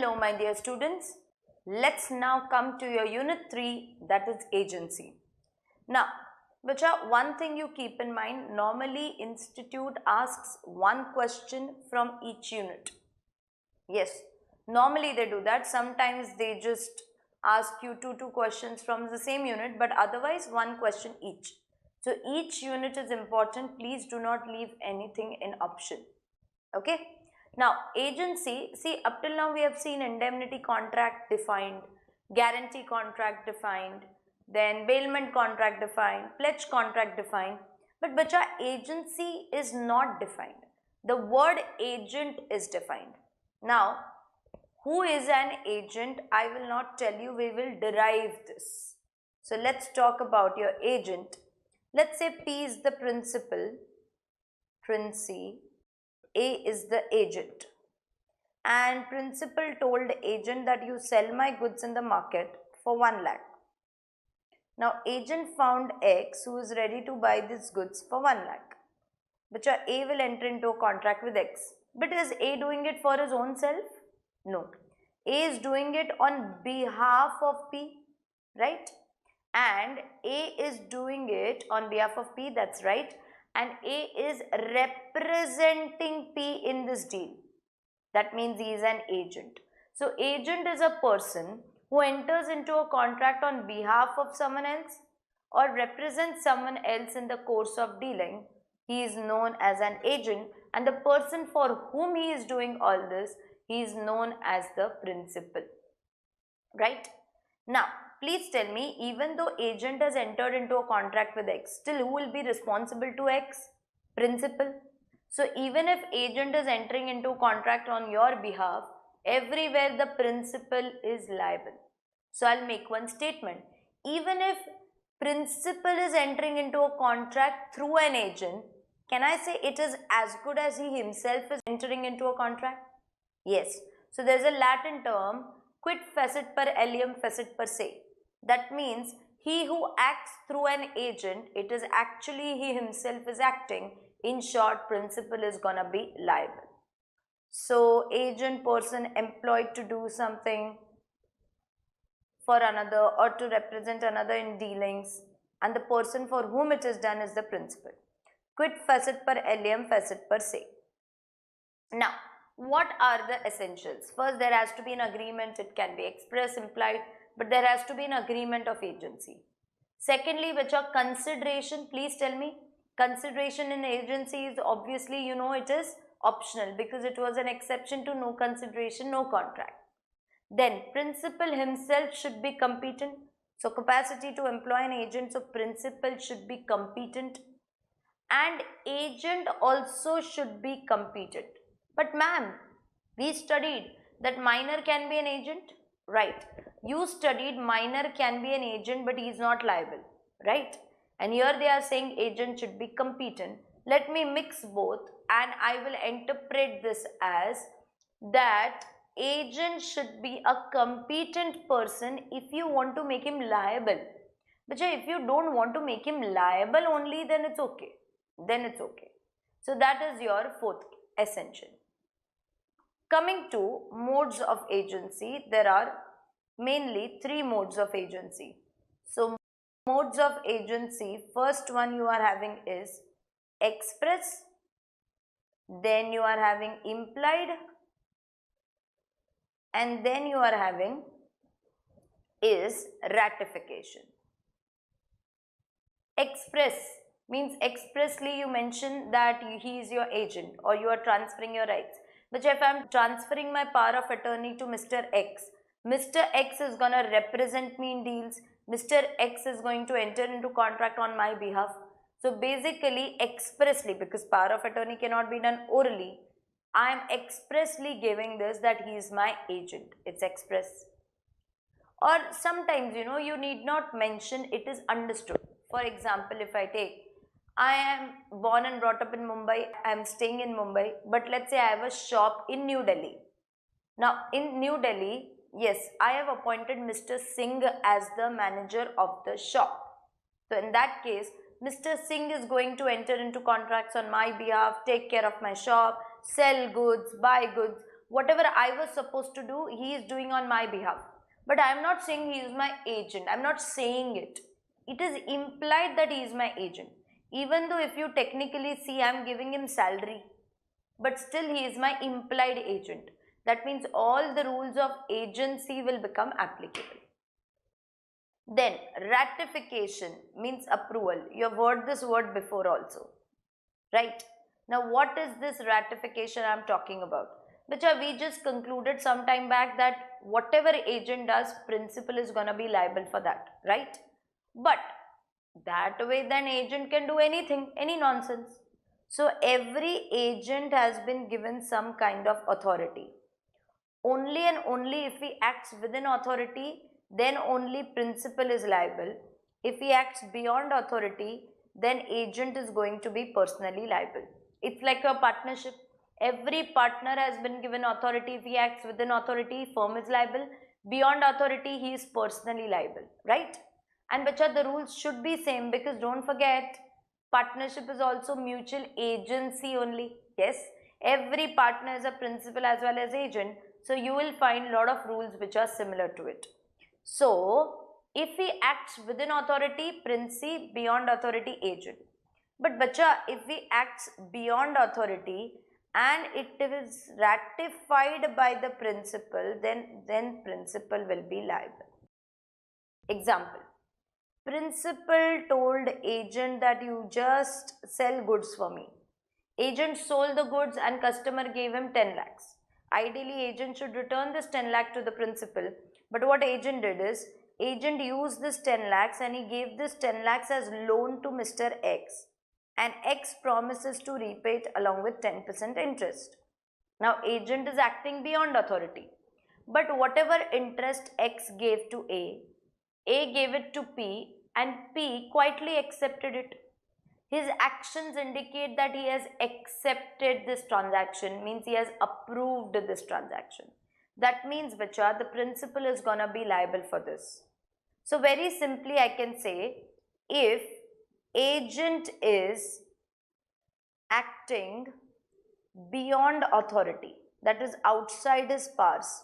Hello my dear students, let's now come to your unit 3, that is agency. Now, Bacha, one thing you keep in mind, normally institute asks one question from each unit. Yes, normally they do that. Sometimes they just ask you two questions from the same unit, but otherwise one question each. So each unit is important. Please do not leave anything in option. Okay. Now, agency, see, up till now we have seen indemnity contract defined, guarantee contract defined, then bailment contract defined, pledge contract defined, but bacha, agency is not defined. The word agent is defined. Now, who is an agent? I will not tell you, we will derive this. So, let's talk about your agent. Let's say P is the principal, Princi, A is the agent, and principal told agent that you sell my goods in the market for 1 lakh. Now agent found X who is ready to buy these goods for 1 lakh. Which A will enter into a contract with X. But is A doing it for his own self? No. A is doing it on behalf of P, right? And A is doing it on behalf of P, that's right. And A is representing P in this deal. That means he is an agent. So agent is a person who enters into a contract on behalf of someone else or represents someone else in the course of dealing. He is known as an agent, and the person for whom he is doing all this, he is known as the principal. Right? Now, please tell me, even though agent has entered into a contract with X, still who will be responsible to X? Principal. So, even if agent is entering into a contract on your behalf, everywhere the principal is liable. So, I'll make one statement. Even if principal is entering into a contract through an agent, can I say it is as good as he himself is entering into a contract? Yes. So, there is a Latin term, quid fecit per alium fecit per se. That means he who acts through an agent, it is actually he himself is acting. In short, principal is gonna be liable. So, agent, person employed to do something for another or to represent another in dealings, and the person for whom it is done is the principal. Quid fecit per alium fecit per se. Now, what are the essentials? First, there has to be an agreement. It can be express, implied, but there has to be an agreement of agency. Secondly, which are consideration? Please tell me. Consideration in agency is obviously, you know, it is optional because it was an exception to no consideration, no contract. Then, principal himself should be competent. So, capacity to employ an agent, so principal should be competent. And agent also should be competent. But ma'am, we studied that minor can be an agent, right? You studied minor can be an agent, but he is not liable, right? And here they are saying agent should be competent. Let me mix both and I will interpret this as that agent should be a competent person if you want to make him liable. But if you don't want to make him liable only, then it's okay. Then it's okay. So that is your fourth essential. Coming to modes of agency, there are mainly 3 modes of agency. So, modes of agency, first one you are having is express, then you are having implied, and then you are having is ratification. Express means expressly you mention that he is your agent or you are transferring your rights. But if I am transferring my power of attorney to Mr. X, Mr. X is going to represent me in deals. Mr. X is going to enter into contract on my behalf. So basically expressly, because power of attorney cannot be done orally, I am expressly giving this that he is my agent. It's express. Or sometimes, you know, you need not mention, it is understood. For example, if I take, I am born and brought up in Mumbai, I am staying in Mumbai, but let's say I have a shop in New Delhi. Now, in New Delhi, yes, I have appointed Mr. Singh as the manager of the shop. So, in that case, Mr. Singh is going to enter into contracts on my behalf, take care of my shop, sell goods, buy goods. Whatever I was supposed to do, he is doing on my behalf. But I am not saying he is my agent. I am not saying it. It is implied that he is my agent. Even though if you technically see I am giving him salary, but still he is my implied agent. That means all the rules of agency will become applicable. Then ratification means approval. You have heard this word before also, right? Now what is this ratification I am talking about? Which we just concluded some time back that whatever agent does, principal is going to be liable for that, right? But that way then agent can do anything, any nonsense. So every agent has been given some kind of authority. Only and only if he acts within authority, then only principal is liable. If he acts beyond authority, then agent is going to be personally liable. It's like a partnership. Every partner has been given authority. If he acts within authority, firm is liable. Beyond authority, he is personally liable, right? And bacha, the rules should be same, because don't forget, partnership is also mutual agency only. Yes, every partner is a principal as well as agent. So you will find a lot of rules which are similar to it. So if he acts within authority, princi, beyond authority, agent. But bacha, if he acts beyond authority and it is ratified by the principal, then principal will be liable. Example. Principal told agent that you just sell goods for me. Agent sold the goods and customer gave him 10 lakhs. Ideally, agent should return this 10 lakh to the principal. But what agent did is, agent used this 10 lakhs and he gave this 10 lakhs as loan to Mr. X. And X promises to repay it along with 10% interest. Now, agent is acting beyond authority. But whatever interest X gave to A gave it to P and P quietly accepted it. His actions indicate that he has accepted this transaction, means he has approved this transaction. That means, bacha, the principal is gonna be liable for this. So very simply I can say, if agent is acting beyond authority, that is outside his powers,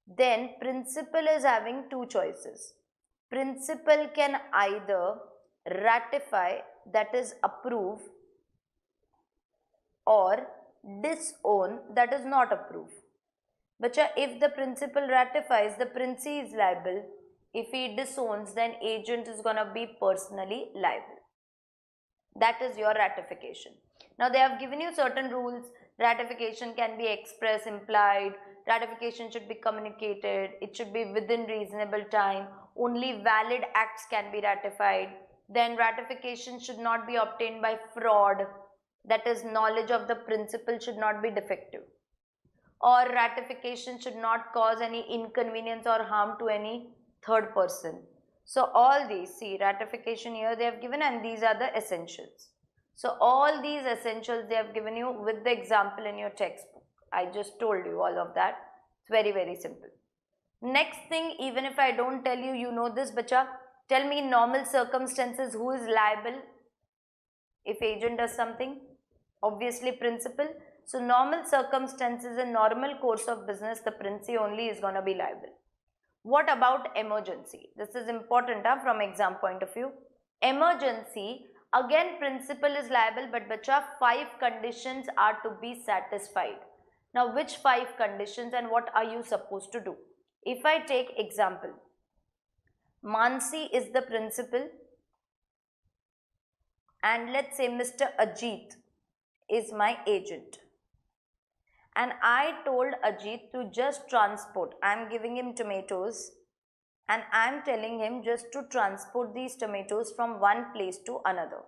then principal is having two choices. Principal can either ratify, that is approve, or disown, that is not approve. Bacha, if the principal ratifies, the princi is liable. If he disowns, then agent is gonna be personally liable. That is your ratification. Now they have given you certain rules. Ratification can be express, implied. Ratification should be communicated. It should be within reasonable time. Only valid acts can be ratified. Then ratification should not be obtained by fraud. That is, knowledge of the principal should not be defective. Or ratification should not cause any inconvenience or harm to any third person. So all these, see, ratification here they have given, and these are the essentials. So all these essentials they have given you with the example in your textbook. I just told you all of that. It's very, very simple. Next thing, even if I don't tell you, you know this, bacha. Tell me in normal circumstances who is liable if agent does something? Obviously principal. So normal circumstances in normal course of business, the princi only is going to be liable. What about emergency? This is important from exam point of view. Emergency, again principal is liable, but bacha, 5 conditions are to be satisfied. Now which 5 conditions and what are you supposed to do? If I take example, Mansi is the principal and let's say Mr. Ajit is my agent. And I told Ajit to just transport. I am giving him tomatoes and I am telling him just to transport these tomatoes from one place to another.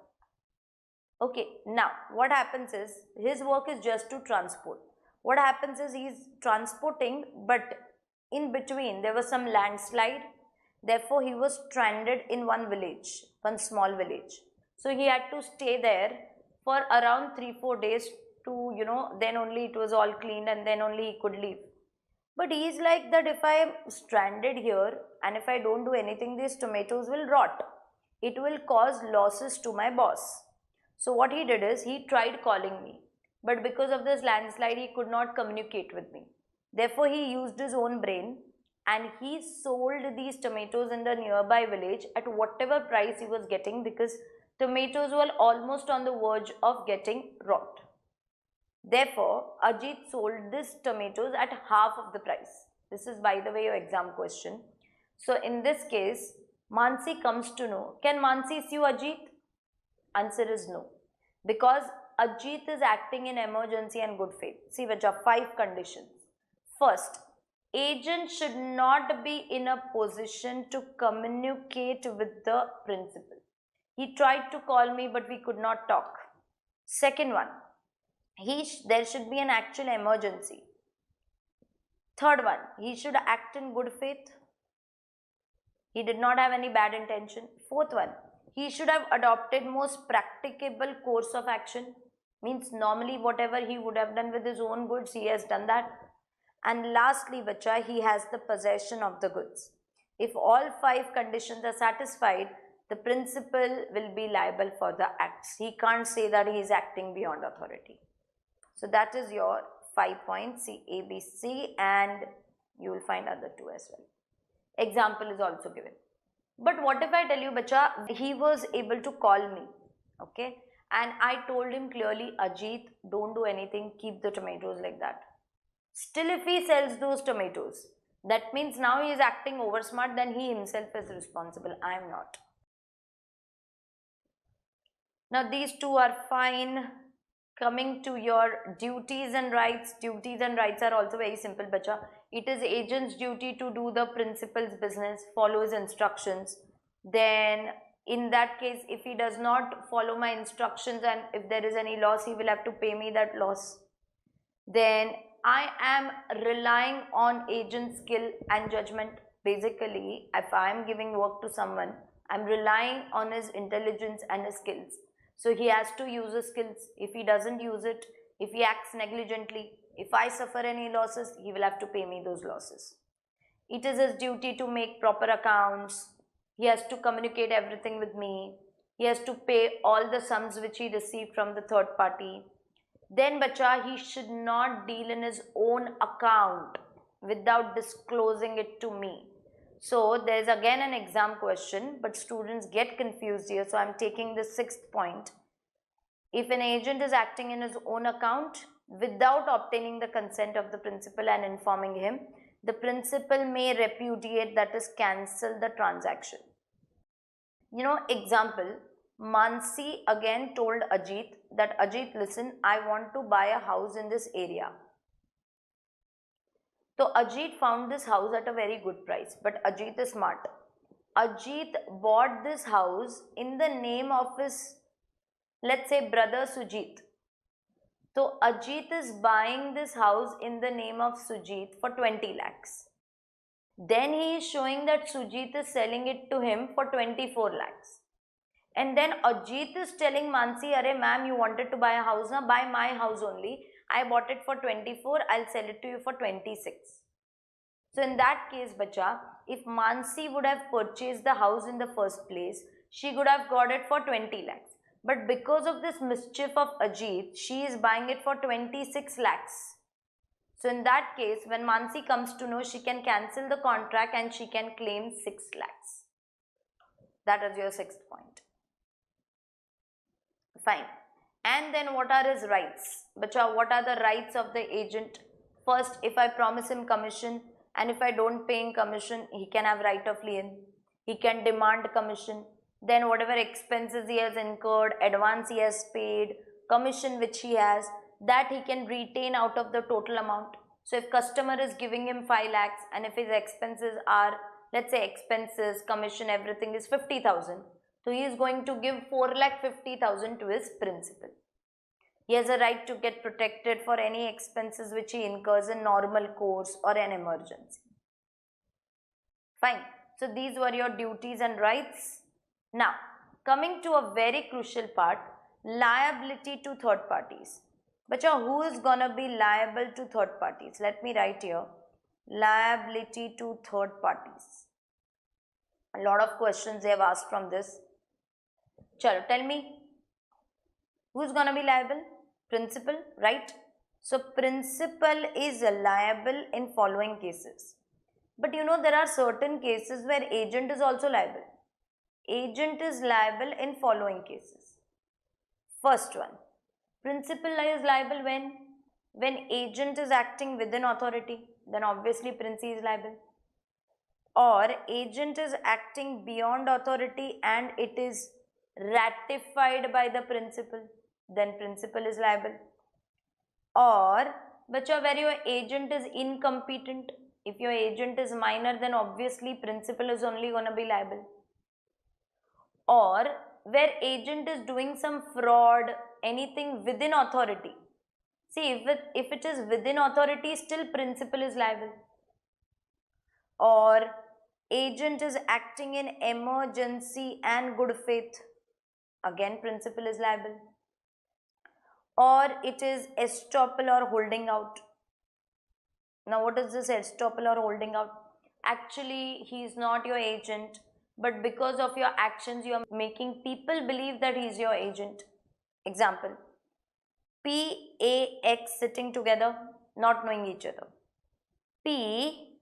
Okay, now what happens is his work is just to transport. What happens is he is transporting, but in between there was some landslide. Therefore, he was stranded in one village, one small village. So he had to stay there for around 3-4 days to, then only it was all cleaned and then only he could leave. But he is like that, if I am stranded here and if I don't do anything, these tomatoes will rot. It will cause losses to my boss. So what he did is, he tried calling me. But because of this landslide, he could not communicate with me. Therefore, he used his own brain and he sold these tomatoes in the nearby village at whatever price he was getting, because tomatoes were almost on the verge of getting rot. Therefore, Ajit sold these tomatoes at half of the price. This is, by the way, your exam question. So, in this case, Mansi comes to know, can Mansi sue Ajit? Answer is no. Because Ajit is acting in emergency and good faith. See, which are 5 conditions. First, agent should not be in a position to communicate with the principal. He tried to call me, but we could not talk. Second one, there should be an actual emergency. Third one, he should act in good faith. He did not have any bad intention. Fourth one, he should have adopted most practicable course of action. Means normally whatever he would have done with his own goods, he has done that. And lastly, bacha, he has the possession of the goods. If all 5 conditions are satisfied, the principal will be liable for the acts. He can't say that he is acting beyond authority. So that is your 5 points, C, A, B, C, and you will find other 2 as well. Example is also given. But what if I tell you, bacha, he was able to call me, okay? And I told him clearly, Ajit, don't do anything, keep the tomatoes like that. Still, if he sells those tomatoes, that means now he is acting over smart, then he himself is responsible. I am not. Now, these 2 are fine. Coming to your duties and rights. Duties and rights are also very simple, bacha. It is agent's duty to do the principal's business, follow his instructions. Then, in that case, if he does not follow my instructions and if there is any loss, he will have to pay me that loss. Then, I am relying on agent's skill and judgment. Basically, if I am giving work to someone, I am relying on his intelligence and his skills. So, he has to use his skills. If he doesn't use it, if he acts negligently, if I suffer any losses, he will have to pay me those losses. It is his duty to make proper accounts. He has to communicate everything with me. He has to pay all the sums which he received from the third party. Then, bacha, he should not deal in his own account without disclosing it to me. So, there is again an exam question, but students get confused here. So, I am taking the 6th point. If an agent is acting in his own account without obtaining the consent of the principal and informing him, the principal may repudiate, that is, cancel the transaction. You know, example, Mansi again told Ajit that, Ajit, listen, I want to buy a house in this area. So Ajit found this house at a very good price, but Ajit is smart. Ajit bought this house in the name of his, let's say, brother Sujit. So Ajit is buying this house in the name of Sujit for 20 lakhs. Then he is showing that Sujit is selling it to him for 24 lakhs. And then Ajit is telling Mansi, Arey ma'am, you wanted to buy a house, now buy my house only. I bought it for 24, I'll sell it to you for 26. So in that case, bacha, if Mansi would have purchased the house in the first place, she could have got it for 20 lakhs. But because of this mischief of Ajit, she is buying it for 26 lakhs. So in that case, when Mansi comes to know, she can cancel the contract and she can claim 6 lakhs. That is your 6th point. Fine. And then what are his rights? Bacha, what are the rights of the agent? First, if I promise him commission and if I don't pay him commission, he can have right of lien. He can demand commission. Then whatever expenses he has incurred, advance he has paid, commission which he has, that he can retain out of the total amount. So if customer is giving him 5 lakhs and if his expenses are, let's say expenses, commission, everything is 50,000. So he is going to give 4,50,000 to his principal. He has a right to get protected for any expenses which he incurs in normal course or an emergency. Fine. So these were your duties and rights. Now, coming to a very crucial part, liability to third parties. Bacha, who is gonna be liable to third parties? Let me write here. Liability to third parties. A lot of questions they have asked from this. Chalo, tell me, who is gonna be liable? Principal, right? So principal is liable in following cases. But you know, there are certain cases where agent is also liable. Agent is liable in following cases. First one, principal is liable when agent is acting within authority, then obviously principal is liable. Or agent is acting beyond authority and it is ratified by the principal, then principal is liable. Or where your agent is incompetent, if your agent is minor, then obviously principal is only going to be liable. Or where agent is doing some fraud, anything within authority. See, if it is within authority, still principal is liable. Or agent is acting in emergency and good faith, again principal is liable. Or it is estoppel or holding out. Now what is this estoppel or holding out? Actually he is not your agent, but because of your actions you are making people believe that he is your agent. Example, P, A, X sitting together, not knowing each other. P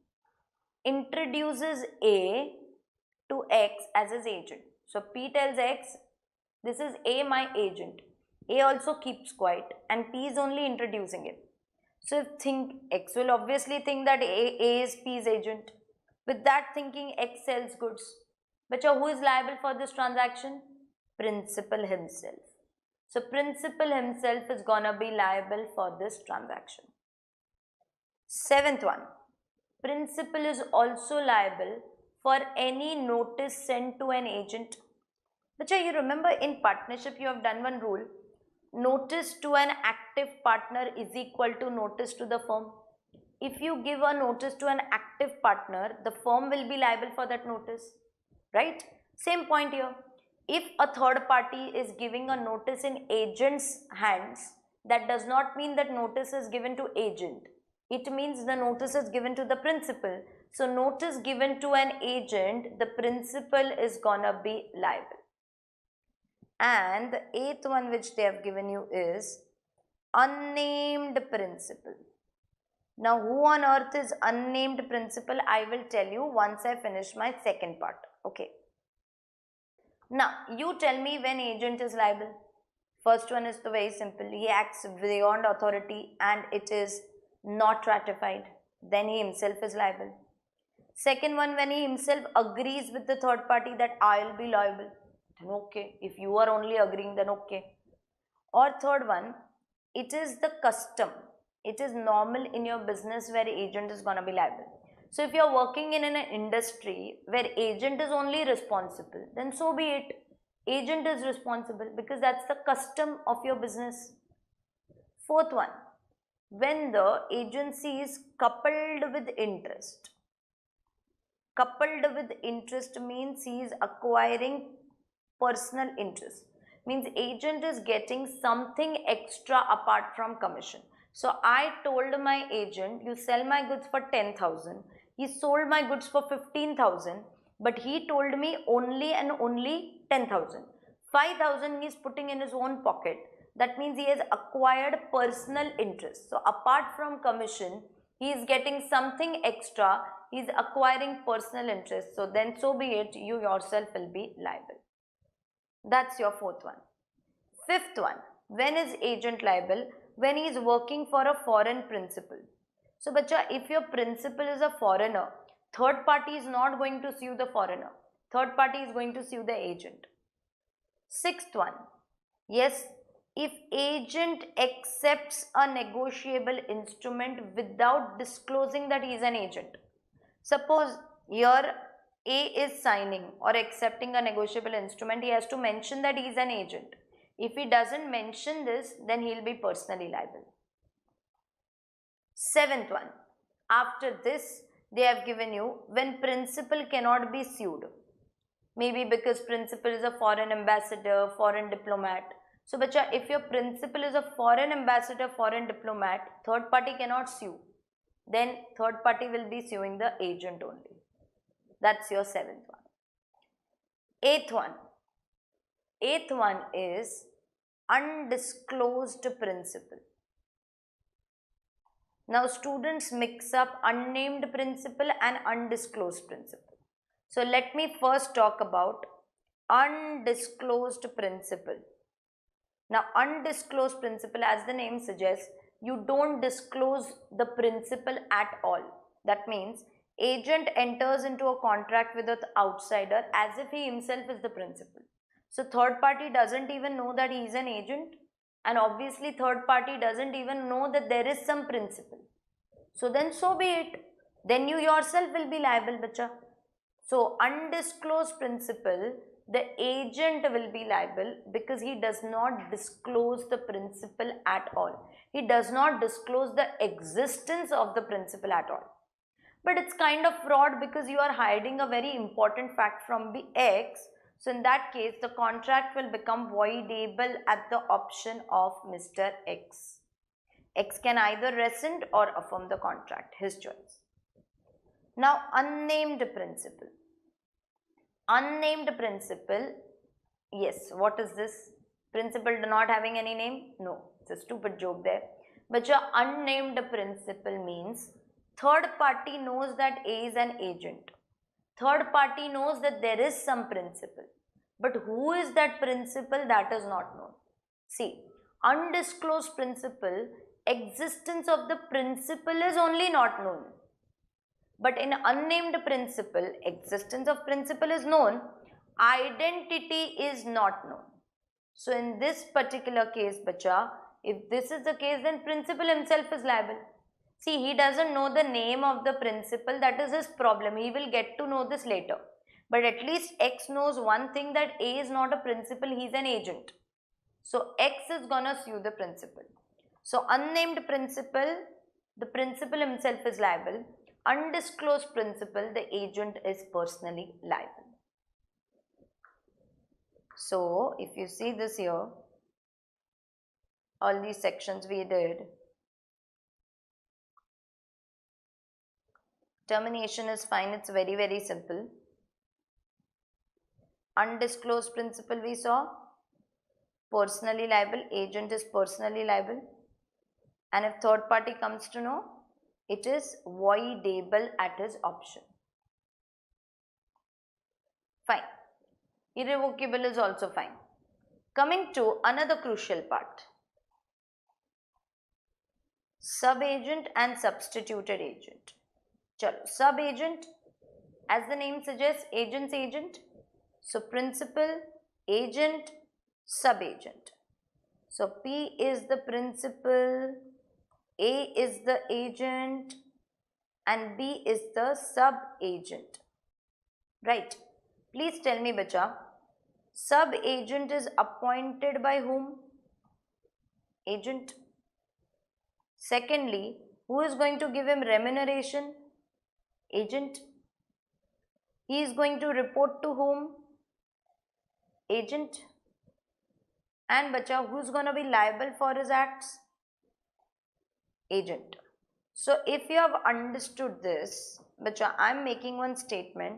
introduces A to X as his agent. So P tells X, this is A, my agent. A also keeps quiet and P is only introducing him. So X will obviously think that A is P's agent. With that thinking, X sells goods. But who is liable for this transaction? Principal himself. So principal himself is gonna be liable for this transaction. Seventh one, principal is also liable for any notice sent to an agent. But you remember in partnership you have done one rule. Notice to an active partner is equal to notice to the firm. If you give a notice to an active partner, the firm will be liable for that notice, right? Same point here. If a third party is giving a notice in agent's hands, that does not mean that notice is given to agent. It means the notice is given to the principal. So notice given to an agent, the principal is gonna be liable. And the eighth one which they have given you is unnamed principal. Now who on earth is unnamed principal? I will tell you once I finish my second part. Okay. Now you tell me when agent is liable. First one is very simple. He acts beyond authority and it is not ratified. Then he himself is liable. Second one, when he himself agrees with the third party that I will be liable, then okay. If you are only agreeing, then okay. Or third one, it is the custom. It is normal in your business where agent is going to be liable. So if you are working in an industry where agent is only responsible, then so be it. Agent is responsible because that's the custom of your business. Fourth one, when the agency is coupled with interest. Coupled with interest means he is acquiring personal interest. Means agent is getting something extra apart from commission. So I told my agent, you sell my goods for 10,000. He sold my goods for 15,000. But he told me only and only 10,000. 5,000 he is putting in his own pocket. That means he has acquired personal interest. So apart from commission, he is getting something extra. He is acquiring personal interest. So then so be it, you yourself will be liable. That's your fourth one. Fifth one, when is agent liable? When he is working for a foreign principal. So bacha, if your principal is a foreigner, third party is not going to sue the foreigner. Third party is going to sue the agent. Sixth one, yes, if agent accepts a negotiable instrument without disclosing that he is an agent. Suppose here A is signing or accepting a negotiable instrument, he has to mention that he is an agent. If he doesn't mention this, then he will be personally liable. Seventh one, after this they have given you when principal cannot be sued. Maybe because principal is a foreign ambassador, foreign diplomat. So bacha, if your principal is a foreign ambassador, foreign diplomat, third party cannot sue. Then third party will be suing the agent only. That's your seventh one. Eighth one. Eighth one is undisclosed principal. Now students mix up unnamed principal and undisclosed principal. So let me first talk about undisclosed principal. Now undisclosed principal, as the name suggests, you don't disclose the principal at all. That means agent enters into a contract with an outsider as if he himself is the principal. So third party doesn't even know that he is an agent, and obviously third party doesn't even know that there is some principal. So then so be it. Then you yourself will be liable, bacha. So undisclosed principal, the agent will be liable because he does not disclose the principal at all. He does not disclose the existence of the principal at all. But it's kind of fraud because you are hiding a very important fact from the X. So in that case, the contract will become voidable at the option of Mr. X. X can either rescind or affirm the contract, his choice. Now, unnamed principal. Unnamed principal, yes, what is this? Principal not having any name? No, it's a stupid joke there. But your unnamed principal means third party knows that A is an agent. Third party knows that there is some principal. But who is that principal? That is not known. See, undisclosed principal, existence of the principal is only not known. But in unnamed principal, existence of principal is known, identity is not known. So in this particular case, bacha, if this is the case, then principal himself is liable. See, he doesn't know the name of the principal, that is his problem. He will get to know this later. But at least X knows one thing, that A is not a principal, he is an agent. So X is gonna sue the principal. So unnamed principal, the principal himself is liable. Undisclosed principal, the agent is personally liable. So if you see this here, all these sections we did, termination is fine, it's very, very simple. Undisclosed principal we saw, personally liable, agent is personally liable, and if third party comes to know, it is voidable at his option. Fine. Irrevocable is also fine. Coming to another crucial part. Sub-agent and substituted agent. Chalo, sub-agent, as the name suggests, agent's agent. So principal, agent, sub-agent. So P is the principal, A is the agent, and B is the sub-agent. Right. Please tell me, bacha, sub-agent is appointed by whom? Agent. Secondly, who is going to give him remuneration? Agent. He is going to report to whom? Agent. And bacha, who is going to be liable for his acts? Agent. So if you have understood this, bacha, I am making one statement.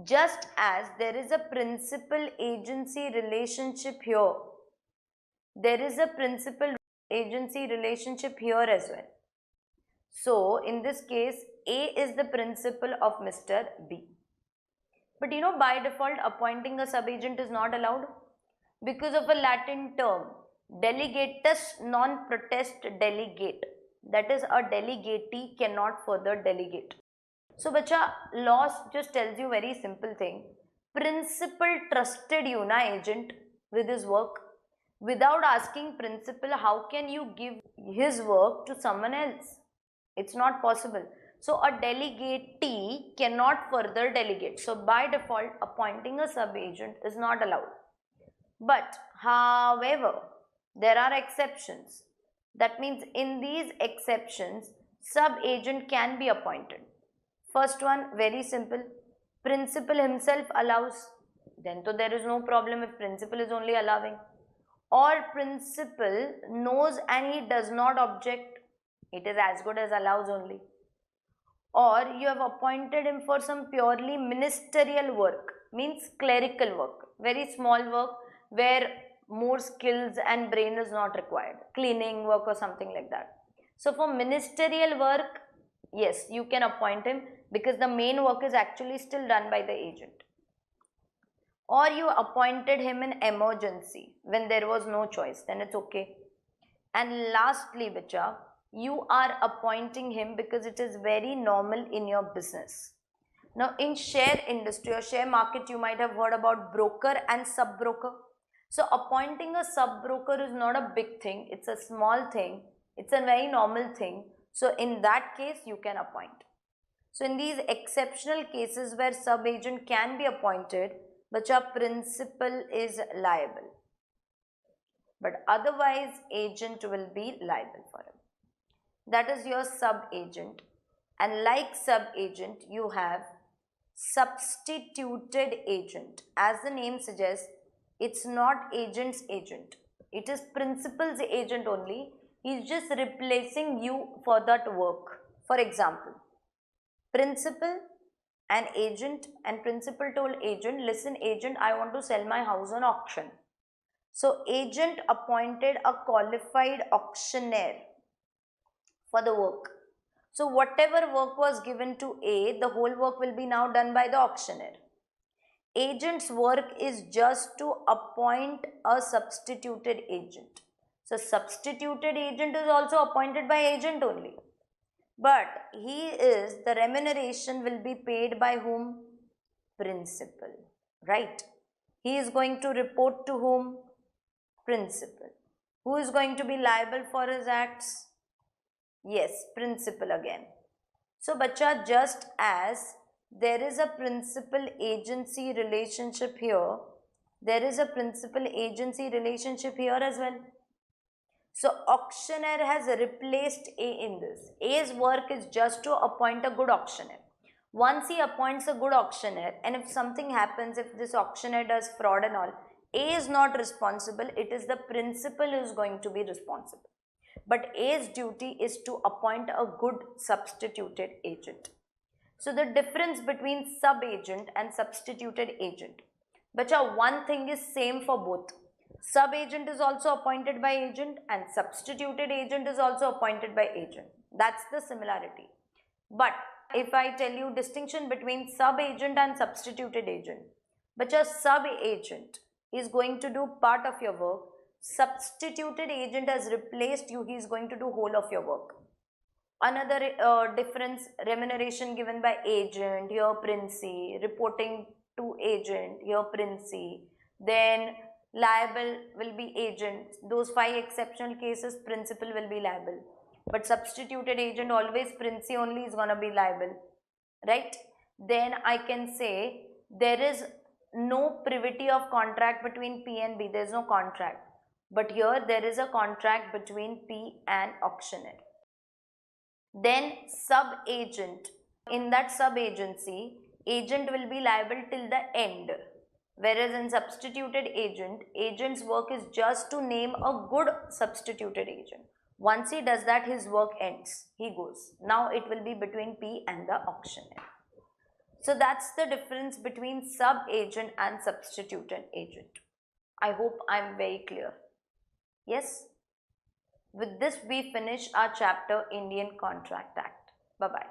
Just as there is a principal agency relationship here, there is a principal agency relationship here as well. So in this case, A is the principal of Mr. B. But you know, by default, appointing a sub-agent is not allowed because of a Latin term, delegatus non potest delegate. That is, a delegatee cannot further delegate. So, bacha, law just tells you very simple thing. Principal trusted you, na, agent, with his work. Without asking principal, how can you give his work to someone else? It's not possible. So a delegatee cannot further delegate. So by default, appointing a sub-agent is not allowed. But however, there are exceptions. That means in these exceptions, sub-agent can be appointed. First one, very simple. Principal himself allows. Then so there is no problem if principal is only allowing. Or principal knows and he does not object. It is as good as allows only. Or you have appointed him for some purely ministerial work, means clerical work, very small work where more skills and brain is not required, cleaning work or something like that. So for ministerial work, yes, you can appoint him because the main work is actually still done by the agent. Or you appointed him in emergency when there was no choice, then it's okay. And lastly, Bacha, you are appointing him because it is very normal in your business. Now, in share industry or share market, you might have heard about broker and sub broker. So, appointing a sub broker is not a big thing, it's a small thing, it's a very normal thing. So, in that case, you can appoint. So, in these exceptional cases where sub agent can be appointed, Bacha, principal is liable. But otherwise, agent will be liable for him. That is your sub agent. And like sub agent, you have substituted agent. As the name suggests, it's not agent's agent. It is principal's agent only. He's just replacing you for that work. For example, principal and agent, and principal told agent, listen agent, I want to sell my house on auction. So agent appointed a qualified auctioneer for the work. So whatever work was given to A, the whole work will be now done by the auctioneer. Agent's work is just to appoint a substituted agent. So substituted agent is also appointed by agent only. But the remuneration will be paid by whom? Principal, right? He is going to report to whom? Principal. Who is going to be liable for his acts? Yes, principal again. So, bacha, just as there is a principal agency relationship here, there is a principal agency relationship here as well. So, auctioneer has replaced A in this. A's work is just to appoint a good auctioneer. Once he appoints a good auctioneer, and if something happens, if this auctioneer does fraud and all, A is not responsible, it is the principal who is going to be responsible. But A's duty is to appoint a good substituted agent. So the difference between sub-agent and substituted agent. Bacha, one thing is same for both. Sub-agent is also appointed by agent and substituted agent is also appointed by agent. That's the similarity. But if I tell you distinction between sub-agent and substituted agent, bacha, sub-agent is going to do part of your work. Substituted agent has replaced you, he is going to do whole of your work. Another difference, remuneration given by agent, here Princey, reporting to agent, here Princey, then liable will be agent. Those 5 exceptional cases, principal will be liable. But substituted agent, always Princey only is going to be liable, right? Then I can say there is no privity of contract between P and B, there is no contract. But here there is a contract between P and auctioneer. Then sub-agent, in that sub-agency, agent will be liable till the end. Whereas in substituted agent, agent's work is just to name a good substituted agent. Once he does that, his work ends. He goes. Now it will be between P and the auctioneer. So that's the difference between sub-agent and substituted agent. I hope I'm very clear. Yes? With this, we finish our chapter Indian Contract Act. Bye-bye.